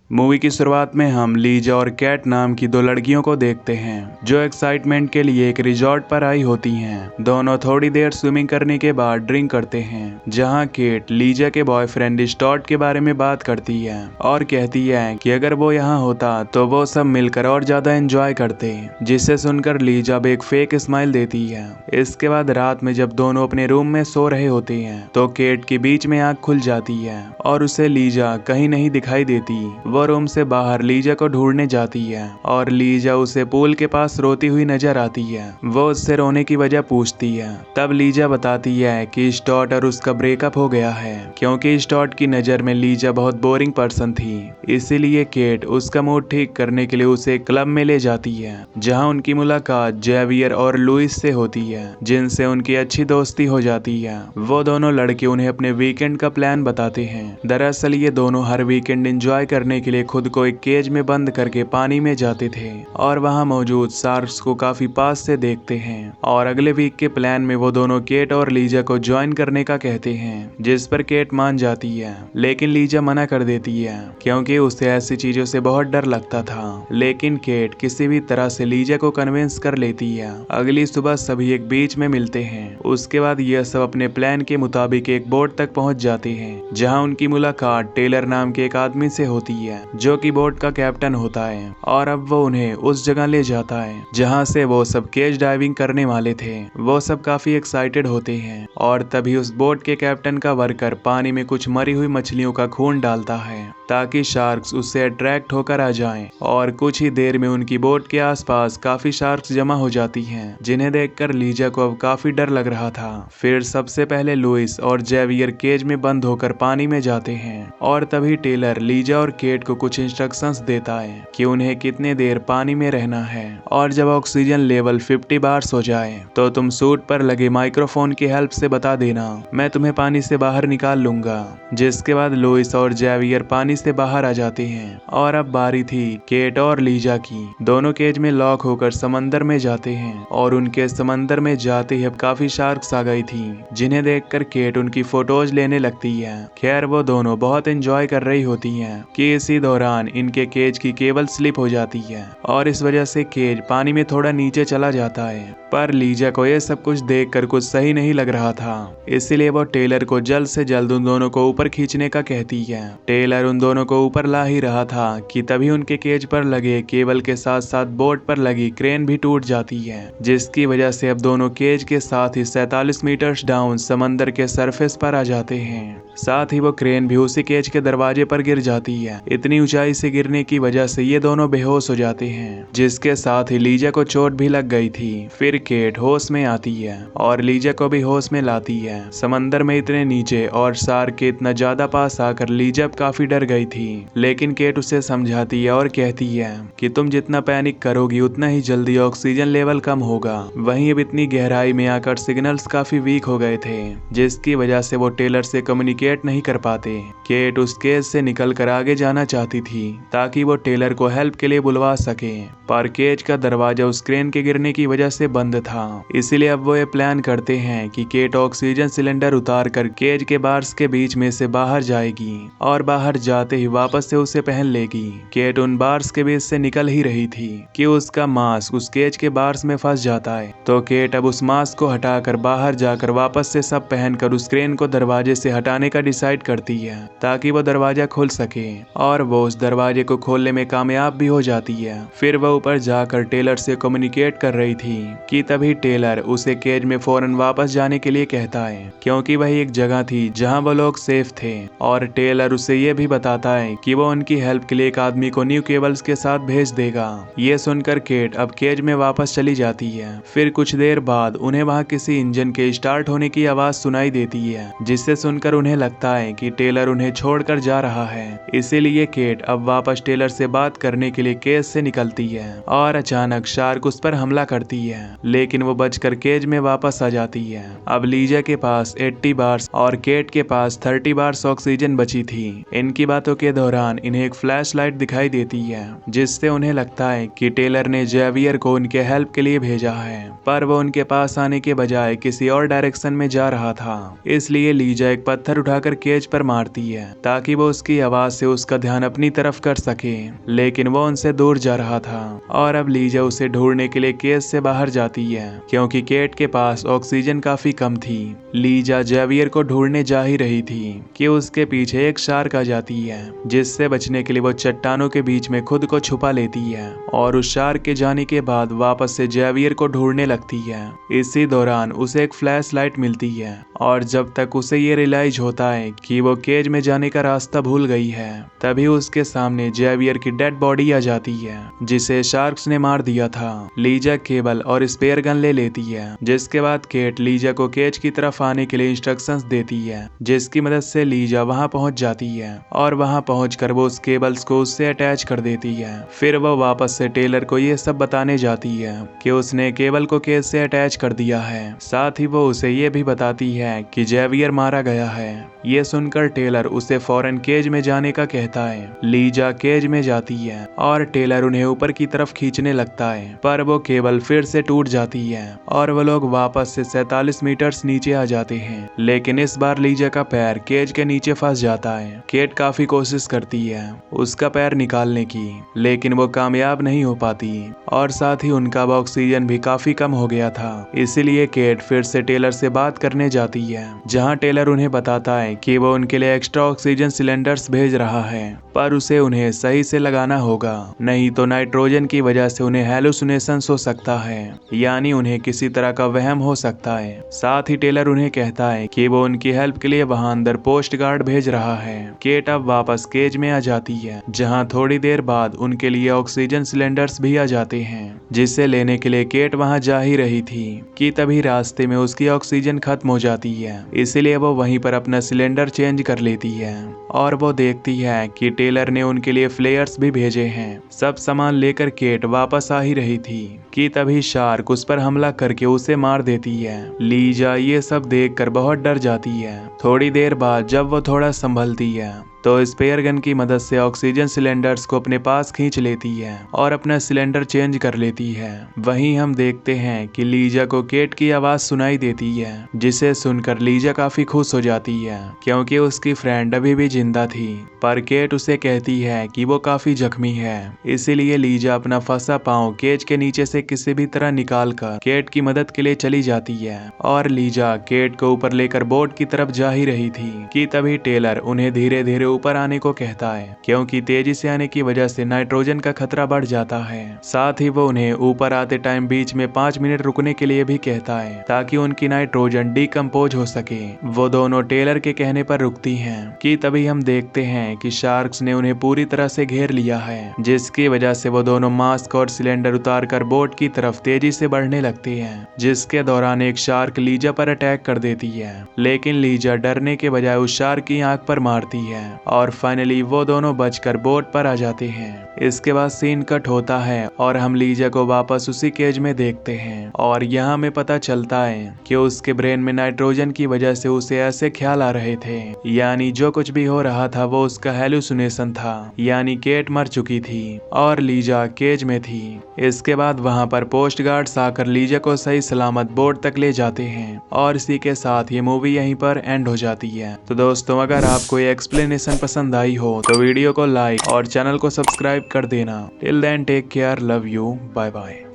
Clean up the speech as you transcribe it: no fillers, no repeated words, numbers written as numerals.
Movie की शुरुआत में हम लीजा और कैट नाम की दो लड़कियों को देखते हैं जो एक्साइटमेंट के लिए एक रिजॉर्ट पर आई होती हैं। दोनों थोड़ी देर स्विमिंग करने के बाद ड्रिंक करते हैं, जहां केट लीजा के बॉयफ्रेंड स्टॉट के बारे में बात करती है और कहती है कि अगर वो यहाँ होता तो वो सब मिलकर और ज्यादा एंजॉय करते, जिसे सुनकर लीजा अब एक फेक स्माइल देती है। इसके बाद रात में जब दोनों अपने रूम में सो रहे होते हैं तो केट के बीच में आंख खुल जाती है और उसे लीजा कहीं नहीं दिखाई देती। वो रूम से बाहर लीजा को ढूंढने जाती है और लीजा उसे पूल के पास रोती हुई नजर आती है। वो उससे रोने की वजह पूछती है। तब लीजा बताती है कि स्टॉट और उसका ब्रेकअप हो गया है क्योंकि स्टॉट की नजर में लीजा बहुत बोरिंग पर्सन थी। इसीलिए केट उसका मूड ठीक करने के लिए उसे एक क्लब में ले जाती है जहां उनकी मुलाकात जेवियर और लुइस से होती है, जिनसे उनकी अच्छी दोस्ती हो जाती है। वो दोनों लड़के उन्हें अपने वीकेंड का प्लान बताते हैं। दरअसल ये दोनों हर वीकेंड एंजॉय करने के लिए खुद को एक केज में बंद करके पानी में जाते थे और वहां मौजूद शार्क्स को काफी पास से देखते हैं। और अगले वीक के प्लान में वो दोनों केट और लीजा को ज्वाइन करने का कहते हैं, जिस पर केट मान जाती है, लेकिन लीजा मना कर देती है क्योंकि उसे ऐसी चीजों से बहुत डर लगता था। लेकिन केट किसी भी तरह से लीजा को कन्विंस कर लेती है। अगली सुबह सभी एक बीच में मिलते हैं। उसके बाद यह सब अपने प्लान के मुताबिक एक बोट तक पहुंच जाते हैं जहां उनकी मुलाकात टेलर नाम के एक आदमी से होती है जो कि बोट का कैप्टन होता है। और अब वो उन्हें उस जगह ले जाता है जहां से वो सब केज डाइविंग करने वाले थे। वो सब काफी एक्साइटेड होते हैं और तभी उस बोट के कैप्टन का वर्कर पानी में कुछ मरी हुई मछलियों का खून डालता है ताकि शार्क्स उससे अट्रैक्ट होकर आ जाएं। और कुछ ही देर में उनकी बोट के आसपास काफी शार्क्स जमा हो जाती हैं, जिन्हें देखकर लीजा को अब काफी डर लग रहा था। फिर सबसे पहले लुइस और जेवियर केज में बंद होकर पानी में जाते हैं और तभी टेलर लीजा और केट को कुछ इंस्ट्रक्शंस देता है कि उन्हें कितने देर पानी में रहना है। और जब ऑक्सीजन लेवल 50 बार्स हो जाए तो तुम सूट पर लगे माइक्रोफोन की हेल्प से बता देना, मैं तुम्हें पानी से बाहर निकाल लूंगा। जिसके बाद लुइस और जेवियर पानी से बाहर आ जाते हैं और अब बारी थी केट और लीजा की। दोनों केज में लॉक होकर समंदर में जाते हैं और उनके समंदर में जाते ही अब काफी शार्क्स आ गई थी, जिन्हें देखकर केट उनकी फोटोज लेने लगती है। खैर वो दोनों बहुत एंजॉय कर रही होती हैं कि इसी दौरान इनके केज की केबल स्लिप हो जाती है और इस वजह से केज पानी में थोड़ा नीचे चला जाता है। पर लीजा को यह सब कुछ देखकर कुछ सही नहीं लग रहा था, इसलिए वो टेलर को जल्द से जल्द उन दोनों को ऊपर खींचने का कहती है। टेलर उन दोनों को ऊपर ला ही रहा था कि तभी उनके केज पर लगे केबल के साथ साथ बोट पर लगी क्रेन भी टूट जाती है, जिसकी वजह से अब दोनों केज के साथ ही 47 मीटर्स डाउन समंदर के सरफेस पर आ जाते हैं। साथ ही वो क्रेन भी उसी केज के दरवाजे पर गिर जाती है। इतनी ऊंचाई से गिरने की वजह से ये दोनों बेहोश हो जाते हैं, जिसके साथ ही लीजा को चोट भी लग गई थी। फिर केट होश में आती है और लीजा को भी होश में लाती है। समंदर में इतने नीचे और शार्क के इतना ज्यादा पास आकर लीजा काफी डर गई थी, लेकिन केट उसे समझाती है और कहती है कि तुम जितना पैनिक करोगी उतना ही जल्दी ऑक्सीजन लेवल कम होगा। वहीं अब इतनी गहराई में आकर सिग्नल्स काफी वीक हो गए थे, जिसकी वजह से वो टेलर से कम्युनिकेट नहीं कर पाते। केट उस केज से निकल कर आगे जाना चाहती थी ताकि वो टेलर को हेल्प के लिए बुलवा सके, पर केज का दरवाजा उस क्रेन के गिरने की वजह से बंद था। इसीलिए अब वो ये प्लान करते हैं कि केट ऑक्सीजन सिलेंडर उतार कर केज के बार्स के बीच में से बाहर जाएगी और बाहर जाते ही वापस से उसे पहन लेगी। केट उन बार्स के बीच से निकल ही रही थी कि उसका मास्क उस केज के बार्स में फंस जाता है, तो केट अब उस मास्क को हटाकर बाहर जाकर वापस से सब पहनकर उस क्रेन को दरवाजे से हटाने का डिसाइड करती है ताकि वो दरवाजा खोल सके। और वो उस दरवाजे को खोलने में कामयाब भी हो जाती है। फिर वो ऊपर जाकर टेलर से कम्युनिकेट कर रही थी कि तभी टेलर उसे केज में फौरन वापस जाने के लिए कहता है, क्योंकि वही एक जगह थी जहां वो लोग सेफ थे। और टेलर उसे ये भी बताता है कि वो उनकी हेल्प के लिए एक आदमी को न्यू केबल्स के साथ भेज देगा। ये सुनकर केट अब केज में वापस चली जाती है। फिर कुछ देर बाद उन्हें वहां किसी इंजन के स्टार्ट होने की आवाज सुनाई देती है, जिससे सुनकर उन्हें लगता है कि टेलर उन्हें छोड़कर जा रहा है। इसीलिए केट अब वापस टेलर से बात करने के लिए केज से निकलती है और अचानक शार्क उस पर हमला करती है, लेकिन वो बचकर केज में वापस आ जाती है। अब लीजा के पास 80 बार्स और केट के पास 30 बार्स ऑक्सीजन बची थी। इनकी बातों के दौरान इन्हें एक फ्लैश लाइट दिखाई देती है, जिससे उन्हें लगता है कि टेलर ने जेवियर को उनके हेल्प के लिए भेजा है, पर वो उनके पास आने के बजाय किसी और डायरेक्शन में जा रहा था। इसलिए लीजा एक पत्थर उठाकर केज पर मारती है ताकि वो उसकी आवाज से उसका ध्यान ध्यान अपनी तरफ कर सके, लेकिन वो उनसे दूर जा रहा था और अब लीजा उसे ढूंढने के लिए केज से बाहर जाती है क्योंकि केट के पास ऑक्सीजन काफी कम थी। लीजा जेवियर को ढूंढने जा ही रही थी कि उसके पीछे एक शार्क आ जाती है, जिससे बचने के लिए वो चट्टानों के बीच में खुद को छुपा लेती है और उस शार्क के जाने के बाद वापस से जेवियर को ढूंढने लगती है। इसी दौरान उसे एक फ्लैश लाइट मिलती है और जब तक उसे ये रियलाइज होता है कि वो केज में जाने का रास्ता भूल गई है, तभी उसके सामने जेवियर की डेड बॉडी आ जाती है जिसे शार्क्स ने मार दिया था। लीजा केबल और स्पेयर गन ले लेती है, जिसके बाद केट लीजा को केज की तरफ आने के लिए इंस्ट्रक्शंस देती है, जिसकी मदद से लीजा वहां पहुंच जाती है और वहां पहुंचकर वो उस केबल्स को उससे अटैच कर देती है। फिर वो वापस से टेलर को ये सब बताने जाती है कि उसने केबल को केज से अटैच कर दिया है। साथ ही वो उसे ये भी बताती है कि जेवियर मारा गया है। ये सुनकर टेलर उसे फौरन केज में जाने का कहता है। लीजा केज में जाती है और टेलर उन्हें ऊपर की तरफ खींचने लगता है, पर वो केबल फिर से टूट जाती है और वो लोग वापस से 47 मीटर्स नीचे आ जाते हैं। लेकिन इस बार लीजा का पैर केज के नीचे फंस जाता है। केट काफी कोशिश करती है उसका पैर निकालने की, लेकिन वो कामयाब नहीं हो पाती और साथ ही उनका ऑक्सीजन भी काफी कम हो गया था। इसीलिए केट फिर से टेलर से बात करने जाती है, जहां टेलर उन्हें बताता है कि वो उनके लिए एक्स्ट्रा ऑक्सीजन सिलेंडर्स भेज रहा है, पर उसे उन्हें सही से लगाना होगा, नहीं तो नाइट्रोजन की वजह से उन्हें हेलुसिनेशंस हो सकता है, यानी उन्हें किसी तरह का वहम हो सकता है। साथ ही टेलर उन्हें कहता है कि वो उनकी हेल्प के लिए वहां अंदर पोस्ट गार्ड भेज रहा है। केट अब वापस केज में आ जाती है, जहां थोड़ी देर बाद उनके लिए ऑक्सीजन सिलेंडर्स भी आ जाते हैं, जिसे लेने के लिए केट वहां जा ही रही थी कि तभी रास्ते में उसकी ऑक्सीजन खत्म हो जाती है। इसीलिए वो वहीं पर अपना सिलेंडर चेंज कर लेती है और वो देखती है कि टेलर ने उनके लिए फ्लेयर्स भी भेजे हैं। सब सामान लेकर केट वापस आ ही रही थी कि तभी शार्क उस पर हमला करके उसे मार देती है। लीजा ये सब देखकर बहुत डर जाती है। थोड़ी देर बाद जब वो थोड़ा संभलती है तो स्पेयर गन की मदद से ऑक्सीजन सिलेंडर्स को अपने पास खींच लेती है और अपना सिलेंडर चेंज कर लेती है। वहीं हम देखते हैं कि लीजा को केट की आवाज सुनाई देती है, जिसे सुनकर लीजा काफी खुश हो जाती है क्योंकि उसकी फ्रेंड अभी भी जिंदा थी, पर केट उसे कहती है कि वो काफी जख्मी है। इसीलिए लीजा अपना फंसा पांव केज के नीचे से किसी भी तरह निकाल कर केट की मदद के लिए चली जाती है और लीजा केट को ऊपर लेकर बोट की तरफ जा ही रही थी कि तभी टेलर उन्हें धीरे धीरे ऊपर आने को कहता है, क्योंकि तेजी से आने की वजह से नाइट्रोजन का खतरा बढ़ जाता है। साथ ही वो उन्हें ऊपर आते टाइम बीच में 5 मिनट रुकने के लिए भी कहता है ताकि उनकी नाइट्रोजन डिकम्पोज हो सके। वो दोनों टेलर के कहने पर रुकती हैं कि तभी हम देखते हैं कि शार्क्स ने उन्हें पूरी तरह से घेर लिया है, जिसकी वजह से वो दोनों मास्क और सिलेंडर उतार कर बोट की तरफ तेजी से बढ़ने लगते हैं, जिसके दौरान एक शार्क लीजा पर अटैक कर देती है। लेकिन लीजा डरने के बजाय उस शार्क की आंख पर मारती है और फाइनली वो दोनों बचकर बोट पर आ जाते हैं। इसके बाद सीन कट होता है और हम लीजा को वापस उसी केज में देखते हैं और यहाँ में पता चलता है कि उसके ब्रेन में नाइट्रोजन की वजह से उसे ऐसे ख्याल आ रहे थे, यानी जो कुछ भी हो रहा था वो उसका हेलुसिनेशन था, यानी केट मर चुकी थी और लीजा केज में थी। इसके बाद वहाँ पर पोस्ट गार्ड्स आकर लीजा को सही सलामत बोट तक ले जाते हैं और इसी के साथ ये मूवी यहीं पर एंड हो जाती है। तो दोस्तों, अगर आपको ये एक्सप्लेनेशन पसंद आई हो तो वीडियो को लाइक और चैनल को सब्सक्राइब कर देना। Till then take care, love you, bye bye.